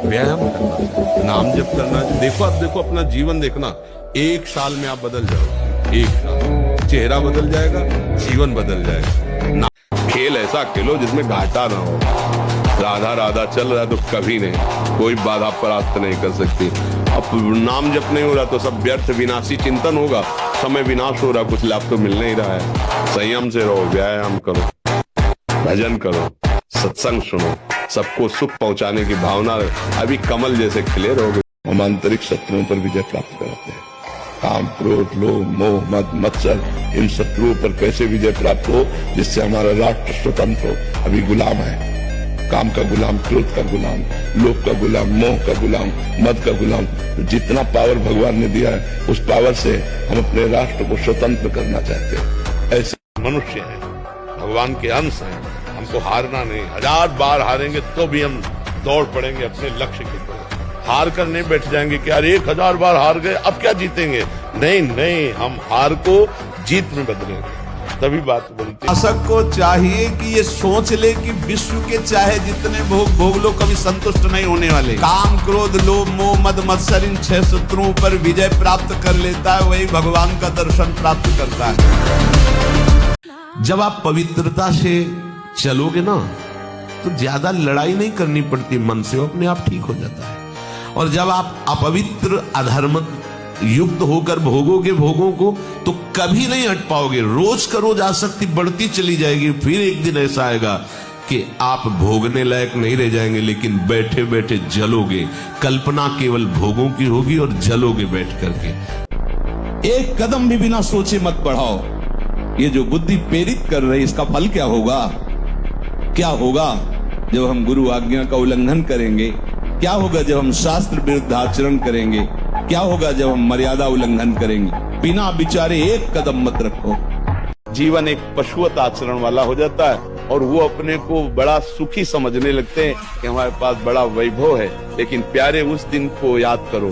व्यायाम करना चाहिए, नाम जप करना चाहिए। देखो आप, देखो अपना जीवन देखना, 1 साल में आप बदल जाओ। 1 साल चेहरा बदल जाएगा, जीवन बदल जाएगा। खेल ऐसा खेलो जिसमें घाटा ना हो। राधा राधा चल रहा है तो कभी नहीं, कोई बाधा परास्त नहीं कर सकती। अब नाम जप नहीं हो रहा तो सब व्यर्थ विनाशी चिंतन होगा, समय विनाश हो रहा, कुछ लाभ तो मिल नहीं रहा है। संयम से रहो, व्यायाम करो, भजन करो, सत्संग सुनो, सबको सुख पहुंचाने की भावना, अभी कमल जैसे खिले रहोगे। हम आंतरिक शत्रुओं पर विजय प्राप्त करते हैं। काम, क्रोध, लोभ, मोह, मद, मत्सर, इन शत्रुओं पर कैसे विजय प्राप्त हो जिससे हमारा राष्ट्र स्वतंत्र हो। अभी गुलाम है, काम का गुलाम, क्रोध का गुलाम, लोभ का गुलाम, मोह का गुलाम, मद का गुलाम। तो जितना पावर भगवान ने दिया है उस पावर से हम अपने राष्ट्र को स्वतंत्र करना चाहते हैं। ऐसे मनुष्य हैं, भगवान के अंश हैं, हमको हारना नहीं। 1000 बार हारेंगे तो भी हम दौड़ पड़ेंगे अपने लक्ष्य की तरफ। हार कर नहीं बैठ जाएंगे कि यार 1000 बार हार गए अब क्या जीतेंगे। नहीं नहीं, हम हार को जीत में बदलेंगे, तभी बात बनती है। शासक को चाहिए कि ये सोच ले कि विश्व के चाहे जितने भोग भोग लो, कभी संतुष्ट नहीं होने वाले। काम, क्रोध, लोभ, मोह, मद, मत्सर, इन 6 शत्रुओं पर विजय प्राप्त कर लेता है, वही भगवान का दर्शन प्राप्त करता है। जब आप पवित्रता से चलोगे ना तो ज्यादा लड़ाई नहीं करनी पड़ती मन से, वो अपने आप ठीक हो जाता है। और जब आप अपवित्र, अधर्म युक्त होकर भोगोगे भोगों को तो कभी नहीं हट पाओगे। रोज का रोज आसक्ति बढ़ती चली जाएगी। फिर एक दिन ऐसा आएगा कि आप भोगने लायक नहीं रह जाएंगे, लेकिन बैठे बैठे जलोगे। कल्पना केवल भोगों की होगी और जलोगे बैठ करके। एक कदम भी बिना सोचे मत बढ़ाओ। ये जो बुद्धि प्रेरित कर रही, इसका फल क्या होगा? क्या होगा जब हम गुरु आज्ञा का उल्लंघन करेंगे? क्या होगा जब हम शास्त्र विरुद्ध आचरण करेंगे? क्या होगा जब हम मर्यादा उल्लंघन करेंगे? बिना विचारे एक कदम मत रखो। जीवन एक पशुवत आचरण वाला हो जाता है और वो अपने को बड़ा सुखी समझने लगते हैं कि हमारे पास बड़ा वैभव है। लेकिन प्यारे, उस दिन को याद करो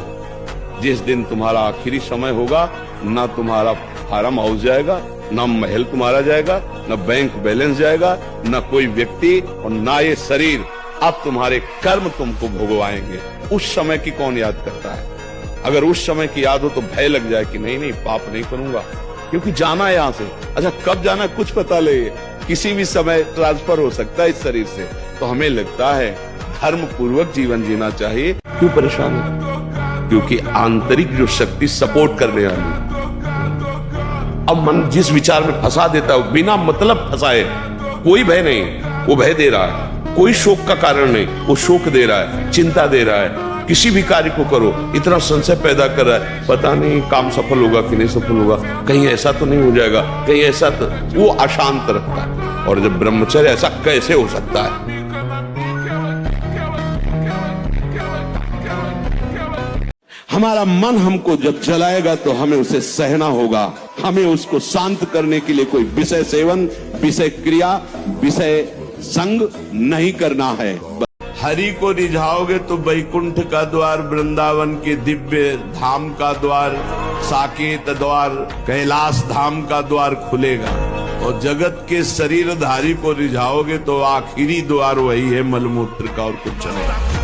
जिस दिन तुम्हारा आखिरी समय होगा। ना तुम्हारा फार्म हाउस जाएगा, ना महल तुम्हारा जाएगा, ना बैंक बैलेंस जाएगा, ना कोई व्यक्ति और ना ये शरीर। अब तुम्हारे कर्म तुमको भोगवाएंगे। उस समय की कौन याद करता है? अगर उस समय की याद हो तो भय लग जाए कि नहीं नहीं, पाप नहीं करूंगा, क्योंकि जाना है यहां से। अच्छा, कब जाना कुछ पता नहीं, किसी भी समय ट्रांसफर हो सकता है इस शरीर से। तो हमें लगता है धर्म पूर्वक जीवन जीना चाहिए। क्यों परेशान है? क्योंकि आंतरिक जो शक्ति सपोर्ट करने वाली। अब मन जिस विचार में फंसा देता है, बिना मतलब फंसाए, कोई भय नहीं, वो भय दे रहा है। कोई शोक का कारण नहीं, वो शोक दे रहा है, चिंता दे रहा है। किसी भी कार्य को करो, इतना संशय पैदा कर रहा है, पता नहीं काम सफल होगा कि नहीं सफल होगा, कहीं ऐसा तो नहीं हो जाएगा, कहीं ऐसा तो, वो अशांत रखता है। और जब ब्रह्मचर्य, ऐसा कैसे हो सकता है? हमारा मन हमको जब चलाएगा तो हमें उसे सहना होगा। हमें उसको शांत करने के लिए कोई विषय सेवन, विषय क्रिया, विषय संग नहीं करना है। हरि को रिझाओगे तो वैकुंठ का द्वार, वृंदावन के दिव्य धाम का द्वार, साकेत द्वार, कैलाश धाम का द्वार खुलेगा। और जगत के शरीरधारी को रिझाओगे तो आखिरी द्वार वही है मलमूत्र का, और कुछ नहीं।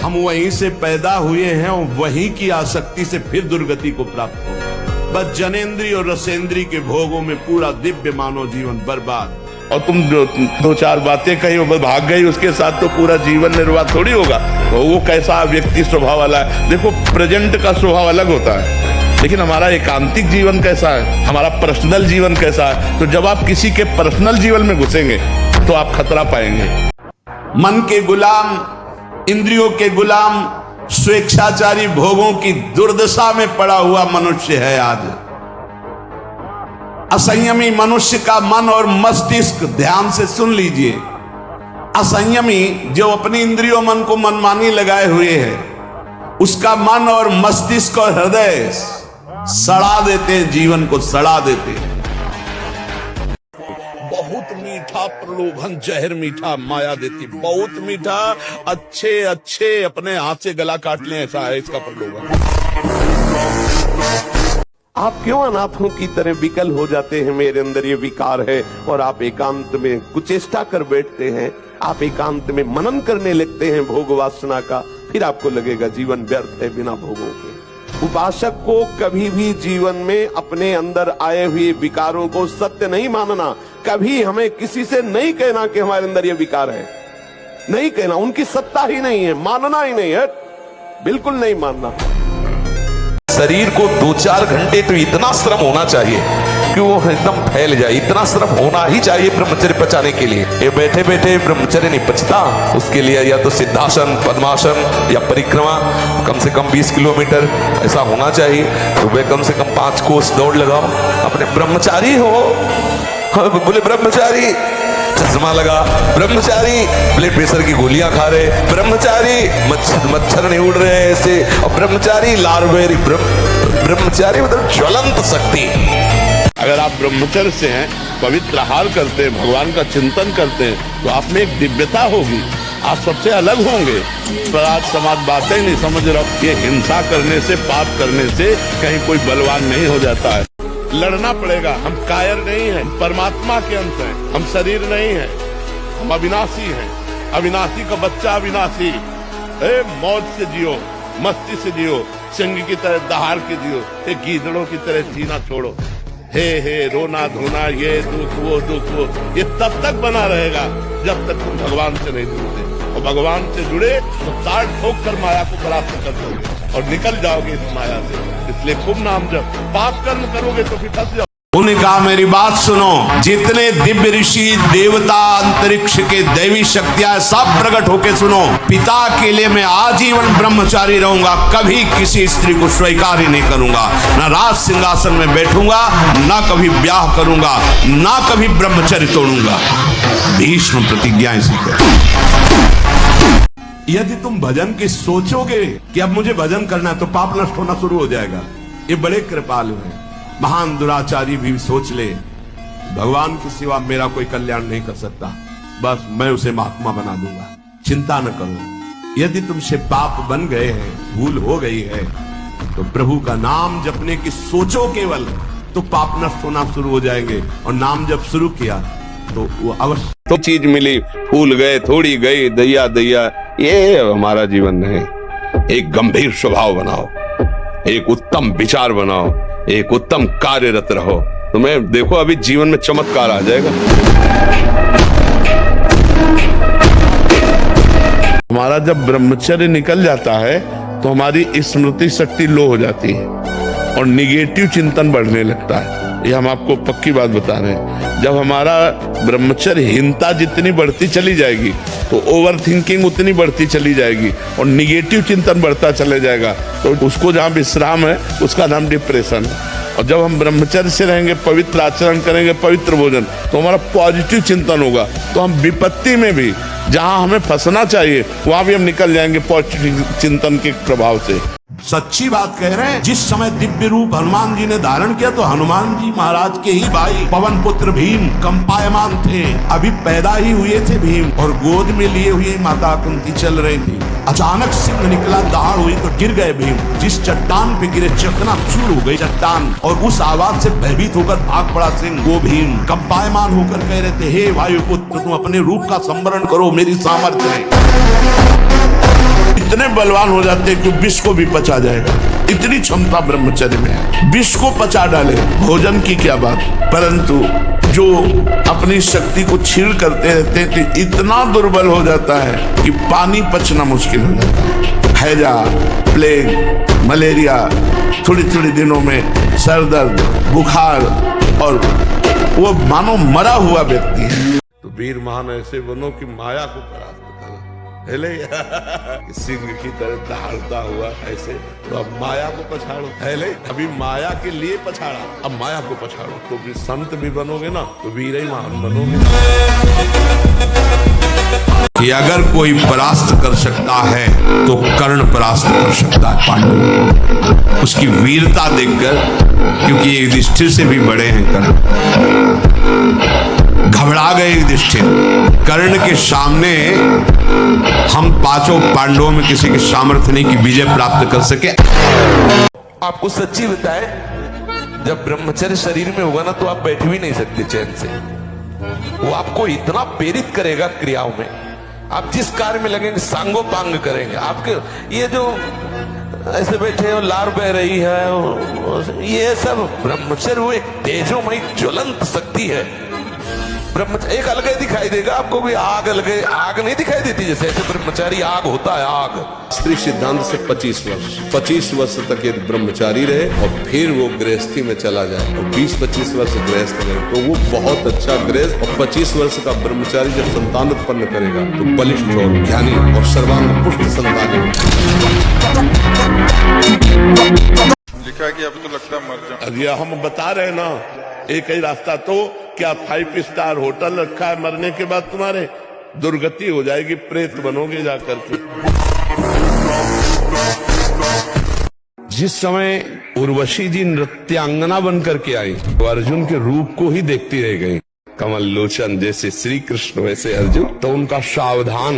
हम वहीं से पैदा हुए हैं और वहीं की आसक्ति से फिर दुर्गति को प्राप्त हो। बस जनेन्द्रीय और रसेंद्रीय के भोगों में पूरा दिव्य मानव जीवन बर्बाद। और तुम दो चार बातें कही और भाग गई, उसके साथ तो पूरा जीवन निर्वाह थोड़ी होगा। तो वो कैसा व्यक्ति स्वभाव वाला है? देखो, प्रेजेंट का स्वभाव अलग होता है, लेकिन हमारा एकांतिक जीवन कैसा है, हमारा पर्सनल जीवन कैसा है। तो जब आप किसी के पर्सनल जीवन में घुसेंगे तो आप खतरा पाएंगे। मन के गुलाम, इंद्रियों के गुलाम, स्वेच्छाचारी भोगों की दुर्दशा में पड़ा हुआ मनुष्य है आज। असंयमी मनुष्य का मन और मस्तिष्क, ध्यान से सुन लीजिए, असंयमी जो अपनी इंद्रियों मन को मनमानी लगाए हुए है, उसका मन और मस्तिष्क और हृदय सड़ा देते हैं, जीवन को सड़ा देते हैं। बहुत मीठा प्रलोभन जहर मीठा माया देती, बहुत मीठा, अच्छे अच्छे अपने हाथ से गला काट लें, ऐसा है इसका प्रलोभन। आप क्यों अनाथों की तरह विकल हो जाते हैं? मेरे अंदर ये विकार है। और आप एकांत में कुचेष्टा कर बैठते हैं, आप एकांत में मनन करने लगते हैं भोग वासना का, फिर आपको लगेगा जीवन व्यर्थ है बिना भोगों के। उपासक को कभी भी जीवन में अपने अंदर आए हुए विकारों को सत्य नहीं मानना। कभी हमें किसी से नहीं कहना कि हमारे अंदर ये विकार है, नहीं कहना, उनकी सत्ता ही नहीं है, मानना ही नहीं है, बिल्कुल नहीं मानना। शरीर को 2-4 घंटे तो इतना श्रम होना चाहिए कि वो एकदम फैल जाए, इतना श्रम होना ही चाहिए ब्रह्मचर्य पचाने के लिए। ये बैठे बैठे ब्रह्मचर्य नहीं पचता, उसके लिए या तो सिद्धासन, पद्मासन या परिक्रमा कम से कम 20 किलोमीटर ऐसा होना चाहिए। सुबह कम से कम 5 कोस दौड़ लगाओ। अपने ब्रह्मचारी हो, बोले ब्रह्मचारी चश्मा लगा, ब्रह्मचारी ब्लड प्रेशर की गोलियां खा रहे, ब्रह्मचारी मच्छर नहीं उड़ रहे ऐसे, और ब्रह्मचारी लार्वेरी, ब्रह्मचारी मतलब ज्वलंत शक्ति। अगर आप ब्रह्मचर्य से हैं, पवित्र आहार करते हैं, भगवान का चिंतन करते हैं, तो आप में एक दिव्यता होगी, आप सबसे अलग होंगे। पर आज समाज बातें नहीं समझ रहा। ये हिंसा करने से, पाप करने से कहीं कोई बलवान नहीं हो जाता है। लड़ना पड़ेगा। हम कायर नहीं हैं, परमात्मा के अंश हैं, हम शरीर नहीं हैं, हम अविनाशी हैं। अविनाशी का बच्चा अविनाशी। मौज से जियो, मस्ती से जियो, सिंह की तरह दहाड़ के जियो, गीदड़ों की तरह जीना छोड़ो। हे रोना धोना, ये दुख वो, ये तब तक बना रहेगा जब तक तुम भगवान से नहीं जुड़ते। और भगवान से जुड़े तो ताड़ ठोक कर माया को परास्त कर दोगे और निकल जाओगे इस माया से। इसलिए खूब नाम जप। पाप कर्म करोगे तो फिर फंस जाओ। उन्होंने कहा मेरी बात सुनो, जितने दिव्य ऋषि देवता अंतरिक्ष के दैवी शक्तियां सब प्रकट होके सुनो। पिता के लिए मैं आजीवन ब्रह्मचारी रहूंगा, कभी किसी स्त्री को स्वीकार ही नहीं करूंगा, ना राज सिंहासन में बैठूंगा, ना कभी ब्याह करूंगा, ना कभी ब्रह्मचर्य तोड़ूंगा। भीष्म प्रतिज्ञा इसी कर। यदि तुम भजन की सोचोगे कि अब मुझे भजन करना है, तो पाप नष्ट होना शुरू हो जाएगा। ये बड़े कृपालु हैं। महान दुराचारी भी सोच ले भगवान की सिवा मेरा कोई कल्याण नहीं कर सकता, बस मैं उसे महात्मा बना दूंगा, चिंता न करो। यदि तुमसे पाप बन गए हैं, भूल हो गई है, तो प्रभु का नाम जपने की सोचो केवल, तो पाप नष्ट होना शुरू हो जाएंगे। और नाम जब शुरू किया तो वो अवश्य तो चीज मिली, फूल गए, थोड़ी गई, दैया दैया, ये हमारा जीवन नहीं। एक गंभीर स्वभाव बनाओ, एक उत्तम विचार बनाओ, एक उत्तम कार्यरत रहो, तुम्हें देखो अभी जीवन में चमत्कार आ जाएगा। हमारा जब ब्रह्मचर्य निकल जाता है तो हमारी स्मृति शक्ति लो हो जाती है और निगेटिव चिंतन बढ़ने लगता है। ये हम आपको पक्की बात बता रहे हैं। जब हमारा ब्रह्मचर्यहीनता जितनी बढ़ती चली जाएगी तो ओवर थिंकिंग उतनी बढ़ती चली जाएगी और निगेटिव चिंतन बढ़ता चले जाएगा। तो उसको जहाँ विश्राम है उसका नाम डिप्रेशन है। और जब हम ब्रह्मचर्य से रहेंगे, पवित्र आचरण करेंगे, पवित्र भोजन, तो हमारा पॉजिटिव चिंतन होगा। तो हम विपत्ति में भी जहाँ हमें फंसना चाहिए वहां भी हम निकल जाएंगे पॉजिटिव चिंतन के प्रभाव से। सच्ची बात कह रहे हैं। जिस समय दिव्य रूप हनुमान जी ने धारण किया तो हनुमान जी महाराज के ही भाई पवन पुत्र भीम कंपायमान थे, अभी पैदा ही हुए थे भीम, और गोद में लिए हुए माता कुंती चल रही थी। अचानक सिंह निकला, दहाड़ हुई तो गिर गए भीम। जिस चट्टान पे गिरे चकनाचूर हो गई चट्टान, और उस आवाज से भयभीत होकर भाग पड़ा सिंह। वो भीम कंपायमान होकर कह रहे थे, हे वायुपुत्र तुम अपने रूप का संवरण करो, मेरी सामर्थ्य है। इतने बलवान हो जाते कि विष को भी पचा जाएगा, इतनी क्षमता ब्रह्मचर्य में है। विष को पचा डाले, भोजन की क्या बात। परंतु जो अपनी शक्ति को छीण करते रहते हैं तो इतना दुर्बल हो जाता है कि पानी पचना मुश्किल हो जाता है। हैजा, प्लेग, मलेरिया, थोड़ी थोड़ी दिनों में सर दर्द, बुखार, और वो मानो मरा हुआ व्यक्ति है। तो वीर महान ऐसे बनो कि माया को परास्त करो। पहले सिंह की तरह दहाड़ता हुआ ऐसे, तो अब माया को पछाड़ो। पहले अभी माया के लिए पछाड़ा, अब माया को पछाड़ो, तो भी संत भी बनोगे ना, तो वीर ही महान बनोगे। कि अगर कोई परास्त कर सकता है तो कर्ण परास्त कर सकता है पांडवों को, उसकी वीरता देखकर, क्योंकि युधिष्ठिर से भी बड़े हैं कर्ण। घबरा गए युधिष्ठिर, कर्ण के सामने हम पांचों पांडवों में किसी के सामर्थ्य नहीं कि विजय प्राप्त कर सके। आपको सच्ची बताए, जब ब्रह्मचर्य शरीर में होगा ना तो आप बैठ भी नहीं सकते चैन से। वो आपको इतना प्रेरित करेगा क्रियाओं में आप जिस कार्य में लगेंगे सांगो पांग करेंगे। आपके ये जो ऐसे बैठे हो, लार बह रही है, ये सब ब्रह्मचर्य वो एक तेजोमयी ज्वलंत शक्ति है। ब्रह्मचर्य एक अलग दिखाई देगा आपको, भी आग अलग, आग नहीं दिखाई देती जैसे ऐसे ब्रह्मचारी आग होता है, आग। स्त्री सिद्धांत से 25 वर्ष तक एक ब्रह्मचारी रहे और फिर वो गृहस्थी में चला जाए और 20-25 वर्ष गृहस्थ रहे तो वो बहुत अच्छा गृहस्थ। और 25 वर्ष का ब्रह्मचारी जब संतान उत्पन्न करेगा तो बलिष्ठ और ज्ञानी और सर्वांग पुष्ट संतान लिखा है कि अब तो लगता है मर जाऊं। अब ये हम बता रहे ना, एक ही रास्ता, तो क्या 5 स्टार होटल रखा है, मरने के बाद तुम्हारे दुर्गति हो जाएगी, प्रेत बनोगे जाकर के। जिस समय उर्वशी जी नृत्यांगना बनकर के आई तो अर्जुन के रूप को ही देखती रह गई। कमल लोचन जैसे श्री कृष्ण वैसे अर्जुन, तो उनका सावधान,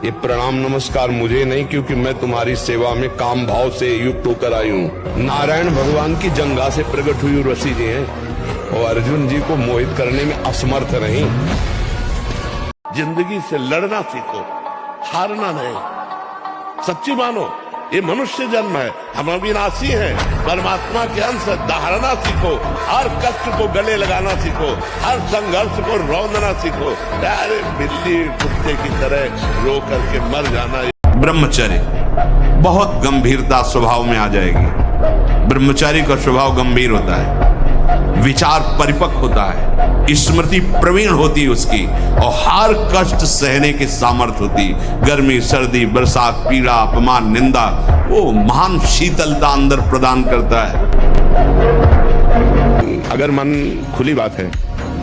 ये प्रणाम नमस्कार मुझे नहीं, क्योंकि मैं तुम्हारी सेवा में काम भाव से युक्त होकर आई हूँ। नारायण भगवान की जंगा से प्रकट हुई उर्वशी जी हैं और अर्जुन जी को मोहित करने में असमर्थ नहीं। जिंदगी से लड़ना सीखो, हारना नहीं। सच्ची मानो, ये मनुष्य जन्म है, हम अविनाशी हैं, परमात्मा के अंश है। दहाड़ना सीखो, हर कष्ट को गले लगाना सीखो, हर संघर्ष को रौंदना सीखो। अरे बिल्ली कुत्ते की तरह रो करके मर जाना। ब्रह्मचर्य बहुत गंभीरता स्वभाव में आ जाएगी। ब्रह्मचारी का स्वभाव गंभीर होता है, विचार परिपक्व होता है, स्मृति प्रवीण होती है उसकी, और हर कष्ट सहने की सामर्थ्य होती। गर्मी, सर्दी, बरसात, पीड़ा, अपमान, निंदा, वो महान शीतलता अंदर प्रदान करता है। अगर मन, खुली बात है,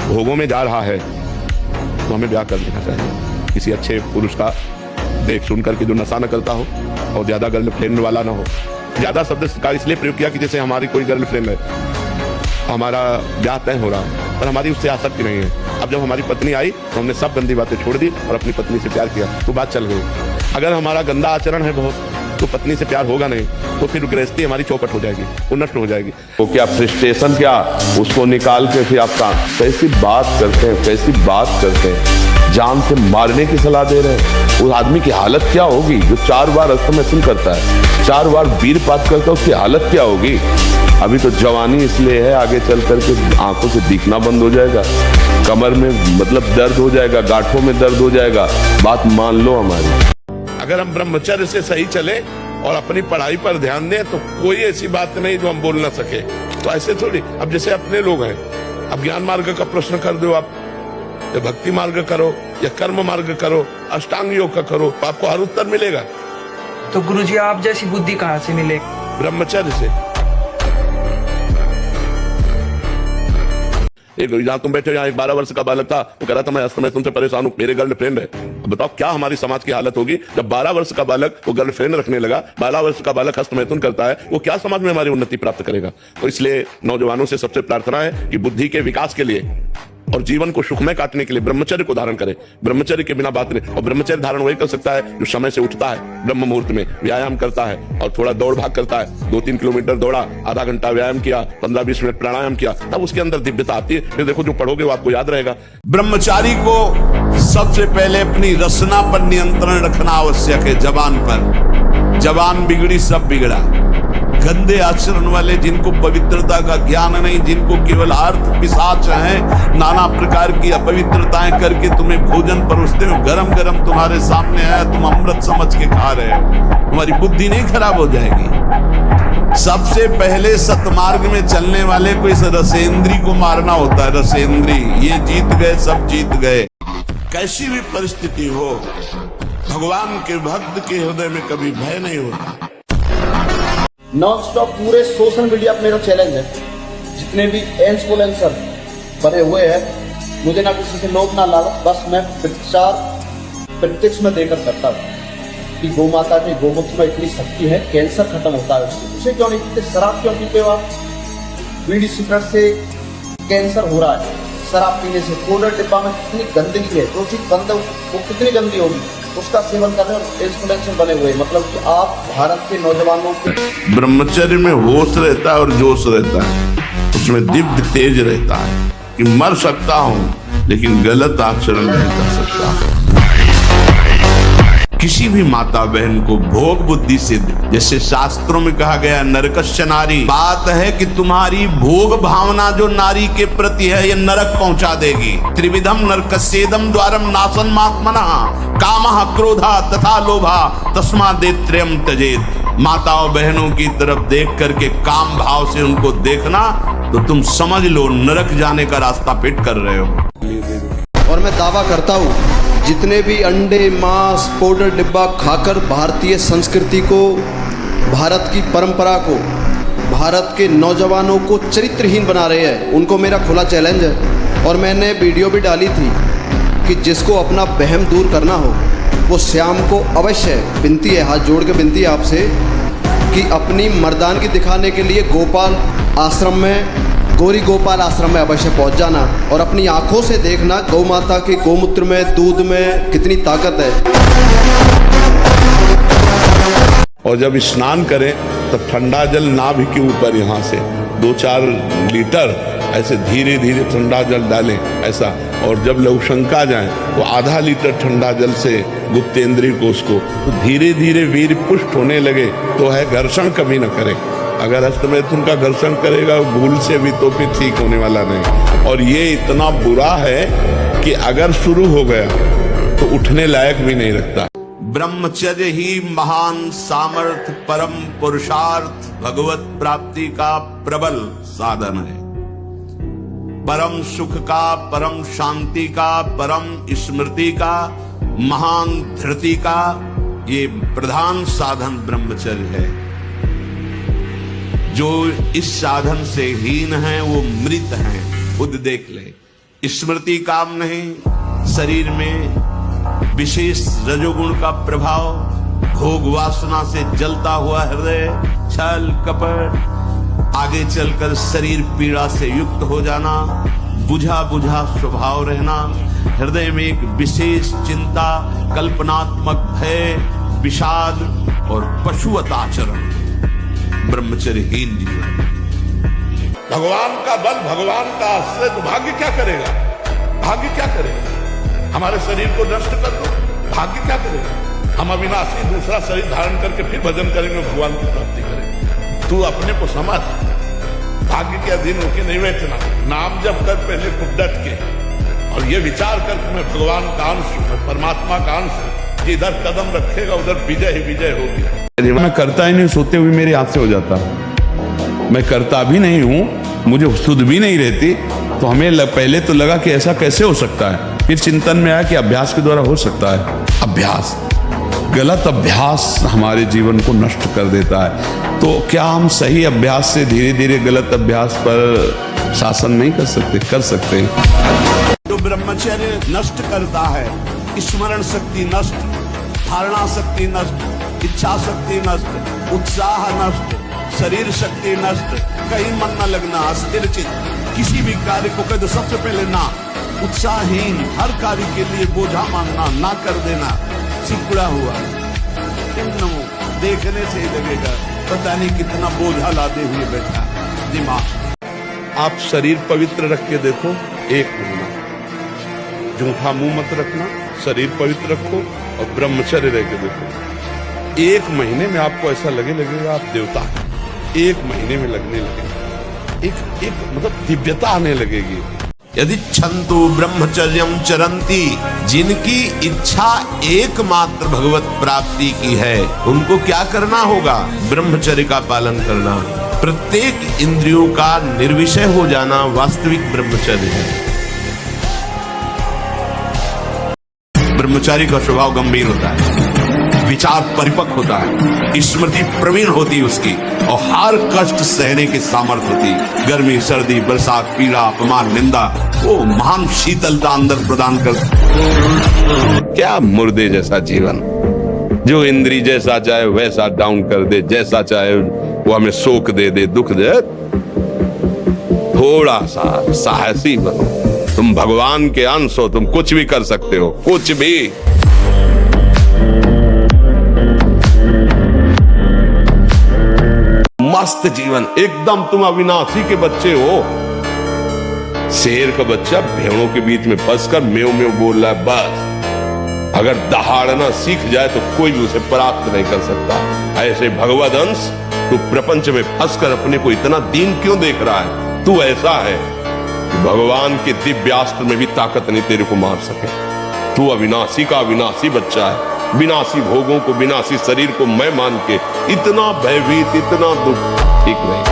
भोगों में जा रहा है तो हमें ब्याह कर लेना चाहिए। किसी अच्छे पुरुष का देख सुन करके जो नशा न करता हो और ज्यादा गर्लफ्रेंड वाला ना हो। ज्यादा शब्द का इसलिए प्रयोग किया कि जैसे हमारी कोई गर्लफ्रेंड है, हमारा ब्याह तय हो रहा है पर हमारी उससे आसक्ति नहीं है। अब जब हमारी पत्नी आई तो हमने सब गंदी बातें छोड़ दी और अपनी पत्नी से प्यार किया, तो बात चल गई। अगर हमारा गंदा आचरण है बहुत, तो पत्नी से प्यार होगा नहीं, तो फिर गृहस्थी हमारी चौपट हो जाएगी, वो नष्ट हो जाएगी। तो क्या फ्रस्ट्रेशन, क्या उसको निकाल के फिर आप कैसी बात करते हैं, कैसी बात करते हैं, जान से मारने की सलाह दे रहे हैं। उस आदमी की हालत क्या होगी जो 4 बार अस्तमैथुन करता है, 4 बार वीरपात करता है, उसकी हालत क्या होगी। अभी तो जवानी इसलिए है, आगे चल करके आंखों से दिखना बंद हो जाएगा, कमर में मतलब दर्द हो जाएगा, गांठों में दर्द हो जाएगा। बात मान लो हमारी। अगर हम ब्रह्मचर्य से सही चले और अपनी पढ़ाई पर ध्यान दें तो कोई ऐसी बात नहीं जो हम बोल ना सके। तो ऐसे थोड़ी, अब जैसे अपने लोग हैं, अब ज्ञान मार्ग का प्रश्न कर दो आप, या भक्ति मार्ग करो या कर्म मार्ग करो, अष्टांग योग का करो, तो आपको हर उत्तर मिलेगा। तो गुरुजी आप जैसी बुद्धि कहाँ से मिले? ब्रह्मचर्य से। जहाँ तुम बैठे, यहाँ एक 12 वर्ष का बालक था, वो कह रहा था मैं अस्तमैथुन से परेशान हूँ, मेरे गर्लफ्रेंड है। अब बताओ क्या हमारी समाज की हालत होगी जब 12 वर्ष का बालक वो गर्लफ्रेंड रखने लगा, 12 वर्ष का बालक अस्तमैथुन करता है, वो क्या समाज में हमारी उन्नति प्राप्त करेगा। तो इसलिए नौजवानों से सबसे प्रार्थना है कि बुद्धि के विकास के लिए और जीवन को सुखमय काटने के लिए ब्रह्मचर्य को धारण करें। ब्रह्मचर्य के बिना बात नहीं। और ब्रह्मचर्य धारण वही कर सकता है जो समय से उठता है, ब्रह्म मुहूर्त में व्यायाम करता है और थोड़ा दौड़ भाग करता है। 2-3 किलोमीटर दौड़ा, आधा घंटा व्यायाम किया, 15-20 मिनट प्राणायाम किया, तब उसके अंदर दिव्यता आती है। फिर देखो जो पढ़ोगे वो आपको याद रहेगा। ब्रह्मचारी को सबसे पहले अपनी रसना पर नियंत्रण रखना आवश्यक है। जबान पर, जबान बिगड़ी सब बिगड़ा। गंदे आचरण वाले, जिनको पवित्रता का ज्ञान नहीं, जिनको केवल अर्थ पिशाच हैं, नाना प्रकार की अपवित्रताएं करके तुम्हें भोजन परोसते हो, गरम गरम तुम्हारे सामने आया, तुम अमृत समझ के खा रहे हो, तुम्हारी बुद्धि नहीं खराब हो जाएगी। सबसे पहले सतमार्ग में चलने वाले को इस रसेंद्री को मारना होता है। रसेंद्री, ये जीत गए, सब जीत गए। कैसी भी परिस्थिति हो, भगवान के भक्त के हृदय में कभी भय नहीं होता। नॉन स्टॉप पूरे सोशल मीडिया पर मेरा चैलेंज है, जितने भी इन्फ्लुएंसर बने हुए हैं, मुझे ना किसी से लोभ ना लालच, बस मैं प्रत्यक्ष में देकर करता हूँ कि गौ माता के गोमुख में इतनी शक्ति है, कैंसर खत्म होता है उससे। उसे क्यों नहीं पीते? शराब क्यों पीते हो आप? बीड़ी सिगरेट से कैंसर हो रहा है, शराब पीने से। पाउडर डिब्बा में कितनी गंदगी है, जो चीज बंद है वो कितनी गंदी होगी, उसका सेवन कर रहे हैं, इन्फ्लुएंसर बने हुए। मतलब कि आप भारत के नौजवानों के ब्रह्मचर्य में होश रहता है और जोश रहता है, उसमें दिव्य तेज रहता है कि मर सकता हूं लेकिन गलत आचरण नहीं कर सकता। किसी भी माता बहन को भोग बुद्धि सिद्ध, जैसे शास्त्रों में कहा गया नरकस्य नारी, बात है कि तुम्हारी भोग भावना जो नारी के प्रति है ये नरक पहुंचा देगी। त्रिविधम नरकस्येदम द्वारम नासन मात्मनः कामः क्रोधा तथा लोभा तस्मादेत्रयम् त्यजेत्। माताओं बहनों की तरफ देख करके काम भाव से उनको देखना तो तुम समझ लो नरक जाने का रास्ता फिट कर रहे हो। और मैं दावा करता हूँ जितने भी अंडे मांस पाउडर डिब्बा खाकर भारतीय संस्कृति को, भारत की परंपरा को, भारत के नौजवानों को चरित्रहीन बना रहे हैं, उनको मेरा खुला चैलेंज है। और मैंने वीडियो भी डाली थी कि जिसको अपना वहम दूर करना हो वो शाम को अवश्य, विनती है, हाथ जोड़ के विनती है आपसे कि अपनी मर्दानगी दिखाने के लिए गोपाल आश्रम में, गौरी गोपाल आश्रम में अवश्य पहुंच जाना और अपनी आंखों से देखना गौ माता के गोमूत्र में, दूध में कितनी ताकत है। और जब स्नान करें तब ठंडा जल नाभि के ऊपर यहाँ से 2-4 लीटर ऐसे धीरे धीरे ठंडा जल डालें ऐसा। और जब लघुशंका जाएं तो आधा लीटर ठंडा जल से गुप्तेंद्रिय कोष को तो धीरे धीरे वीर पुष्ट होने लगे तो है घर्षण कभी न करें। अगर हस्तमैथुन का घर्षण करेगा भूल से भी तो फिर ठीक होने वाला नहीं। और ये इतना बुरा है कि अगर शुरू हो गया तो उठने लायक भी नहीं रखता। ब्रह्मचर्य ही महान सामर्थ्य, परम पुरुषार्थ, भगवत प्राप्ति का प्रबल साधन है। परम सुख का, परम शांति का, परम स्मृति का, महान धृति का ये प्रधान साधन ब्रह्मचर्य है। जो इस साधन से हीन है वो मृत हैं, खुद देख ले। स्मृति काम नहीं, शरीर में विशेष रजोगुण का प्रभाव, भोग वासना से जलता हुआ हृदय, छल कपट, आगे चलकर शरीर पीड़ा से युक्त हो जाना, बुझा बुझा स्वभाव रहना, हृदय में एक विशेष चिंता, कल्पनात्मक भय, विषाद और पशुवत आचरण, ब्रह्मचर्यहीन जीवन। भगवान का बल, भगवान का आश्रय तो भाग्य क्या करेगा? भाग्य क्या करेगा? हमारे शरीर को नष्ट कर दो, भाग्य क्या करेगा? हम अविनाशी दूसरा शरीर धारण करके फिर भजन करेंगे, भगवान की प्राप्ति करेंगे। तू अपने को समझ, भाग्य के अधीन होके नहीं बैठना। नाम जब कर पहले खूब डट के और ये विचार कर कि मैं भगवान का अंश हूं, परमात्मा का अंश हूं, कि इधर कदम रखेगा उधर विजय ही विजय होगी। मैं करता ही नहीं, सोते हुए मेरे हाथ से हो जाता। मैं करता भी नहीं हूं, मुझे सुध भी नहीं रहती। तो हमें पहले तो लगा कि ऐसा कैसे हो सकता है, फिर चिंतन में आया कि अभ्यास के द्वारा हो सकता है। अभ्यास, गलत अभ्यास हमारे जीवन को नष्ट कर देता है। तो क्या हम सही अभ्यास से धीरे धीरे गलत अभ्यास पर शासन नहीं कर सकते? कर सकते। जो ब्रह्मचर्य नष्ट करता है, स्मरण शक्ति नष्ट, धारणा शक्ति नष्ट, इच्छा शक्ति नष्ट, उत्साह नष्ट, शरीर शक्ति नष्ट, कहीं मन न लगना, अस्थिर चित्त, किसी भी कार्य को कह दो सबसे पहले ना, उत्साहहीन, हर कार्य के लिए बोझा मानना, ना कर देना, सिकुड़ा हुआ, देखने से ही लगेगा पता नहीं कितना बोझा लादे हुए बैठा दिमाग। आप शरीर पवित्र रख के देखो, 1 महीना जूठा मुंह मत रखना, शरीर पवित्र रखो और ब्रह्मचर्य रह के देखो। 1 महीने में आपको ऐसा लगेगा आप देवता हैं। 1 महीने में लगने लगेगा, एक मतलब दिव्यता आने लगेगी। यदि छंतु ब्रह्मचर्यम चरंती, जिनकी इच्छा एकमात्र भगवत प्राप्ति की है, उनको क्या करना होगा? ब्रह्मचर्य का पालन करना, प्रत्येक इंद्रियों का निर्विषय हो जाना वास्तविक ब्रह्मचर्य है। ब्रह्मचारी का स्वभाव गंभीर होता है, विचार परिपक्व होता है, स्मृति प्रवीण होती उसकी और हर कष्ट सहने की सामर्थ्य होती। गर्मी, सर्दी, बरसात, पीड़ा, अपमान, निंदा, वो महान शीतलता अंदर प्रदान कर। क्या मुर्दे जैसा जीवन, जो इंद्री जैसा चाहे वैसा डाउन कर दे, जैसा चाहे वो हमें शोक दे दे, दुख दे। थोड़ा सा साहसी बनो, तुम भगवान के अंश हो, तुम कुछ भी कर सकते हो, कुछ भी। मस्त जीवन, एकदम तुम अविनाशी के बच्चे हो। शेर का बच्चा भेड़ों के बीच में फंसकर म्यों म्यों बोल रहा है, बस अगर दहाड़ना सीख जाए तो कोई भी उसे प्राप्त नहीं कर सकता। ऐसे भगवद अंश तू प्रपंच में फंसकर अपने को इतना दीन क्यों देख रहा है? तू ऐसा है कि भगवान के दिव्यास्त्र में भी ताकत नहीं तेरे को मार सके। तू अविनाशी का अविनाशी बच्चा है। विनाशी भोगों को, विनाशी शरीर को मैं मान के इतना भयभीत, इतना दुख ठीक नहीं।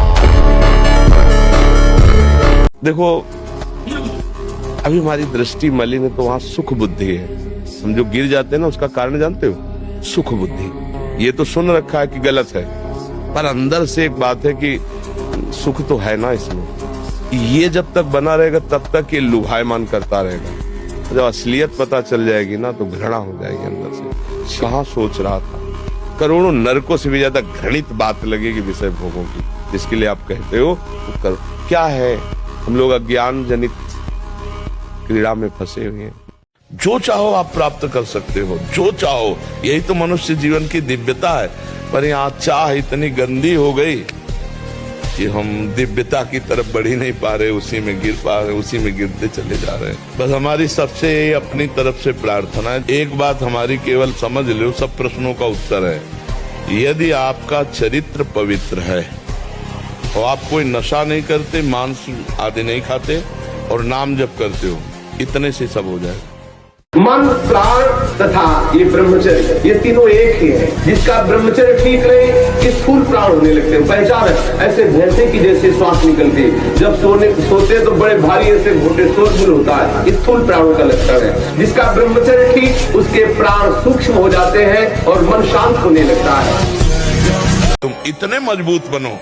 देखो अभी हमारी दृष्टि मलिन है तो वहां सुख बुद्धि है। हम जो गिर जाते हैं ना उसका कारण जानते हो? सुख बुद्धि। ये तो सुन रखा है कि गलत है, पर अंदर से एक बात है कि सुख तो है ना इसमें। ये जब तक बना रहेगा तब तक ये लुभायमान करता रहेगा। जब असलियत पता चल जाएगी ना तो घृणा हो जाएगी अंदर से। कहाँ सोच रहा था, करोड़ों नरकों से भी ज्यादा घृणित बात लगेगी विषय भोगों की, जिसके लिए आप कहते हो तो करो। क्या है, हम लोग अज्ञान जनित क्रीड़ा में फंसे हुए हैं। जो चाहो आप प्राप्त कर सकते हो, जो चाहो। यही तो मनुष्य जीवन की दिव्यता है। पर यहाँ चाह इतनी गंदी हो गई कि हम दिव्यता की तरफ बढ़ ही नहीं पा रहे, उसी में गिर पा रहे, उसी में गिरते चले जा रहे हैं। बस हमारी सबसे अपनी तरफ से प्रार्थना है, एक बात हमारी केवल समझ लो, सब प्रश्नों का उत्तर है। यदि आपका चरित्र पवित्र है और आप कोई नशा नहीं करते, मांस आदि नहीं खाते और नाम जप करते हो, इतने से सब हो जाए। मन, प्राण तथा ये ब्रह्मचर्य, ये तीनों एक ही है। जिसका ब्रह्मचर्य ठीक रहे, ये स्थूल प्राण होने लगते हैं। पहचान है ऐसे भैंसे की जैसे श्वास निकलती है, जब सोते तो बड़े भारी ऐसे घोटे शोरगुल होता है, ये स्थूल प्राणों का लक्षण है। जिसका ब्रह्मचर्य ठीक, उसके प्राण सूक्ष्म हो जाते हैं और मन शांत होने लगता है। तुम इतने मजबूत बनो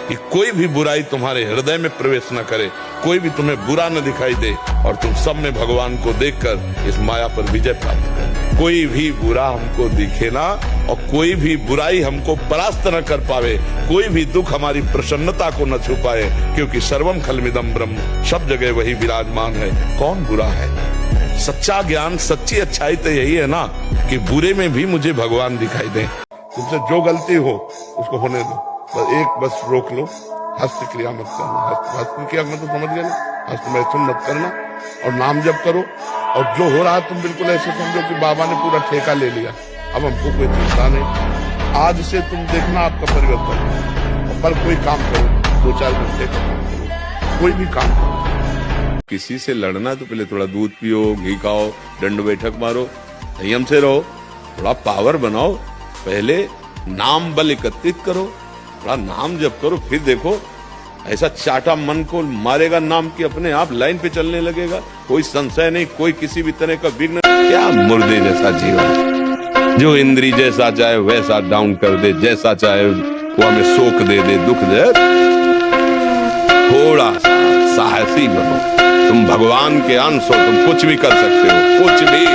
कि कोई भी बुराई तुम्हारे हृदय में प्रवेश न करे, कोई भी तुम्हें बुरा न दिखाई दे और तुम सब में भगवान को देखकर इस माया पर विजय प्राप्त करो। कोई भी बुरा हमको दिखे ना और कोई भी बुराई हमको परास्त न कर पावे, कोई भी दुख हमारी प्रसन्नता को न छुपाए, क्योंकि सर्वम खलमिदम ब्रह्म, सब जगह वही विराजमान है। कौन बुरा है? सच्चा ज्ञान, सच्ची अच्छाई तो यही है ना कि बुरे में भी मुझे भगवान दिखाई दे। तुमसे जो गलती हो उसको होने दो, बस रोक लो। हस्त क्रिया मत करना। हस्त क्रिया मतलब समझ गए ना, हस्त मैथुन मत करना और नाम जप करो। और जो हो रहा है तुम बिल्कुल ऐसे समझो कि बाबा ने पूरा ठेका ले लिया, अब हमको कोई चिंता नहीं। आज से तुम देखना आपका परिवर्तन। पर कोई काम करो, 2-4 घंटे का काम करो, कोई भी काम करो। किसी से लड़ना है तो पहले थोड़ा दूध पियो, घी खाओ, दंड बैठक मारो, संयम से रहो, थोड़ा पावर बनाओ। पहले नाम बल एकत्रित करो, थोड़ा नाम जप करो, फिर देखो ऐसा चाटा मन को मारेगा नाम की अपने आप लाइन पे चलने लगेगा। कोई संशय नहीं, कोई किसी भी तरह का विघ्न। क्या मुर्दे जैसा जीवन, जो इंद्री जैसा चाहे वैसा डाउन कर दे, जैसा चाहे वो हमें शोक दे दे, दुख दे। थोड़ा सा साहसी बनो, तुम भगवान के अंश हो, तुम कुछ भी कर सकते हो, कुछ भी।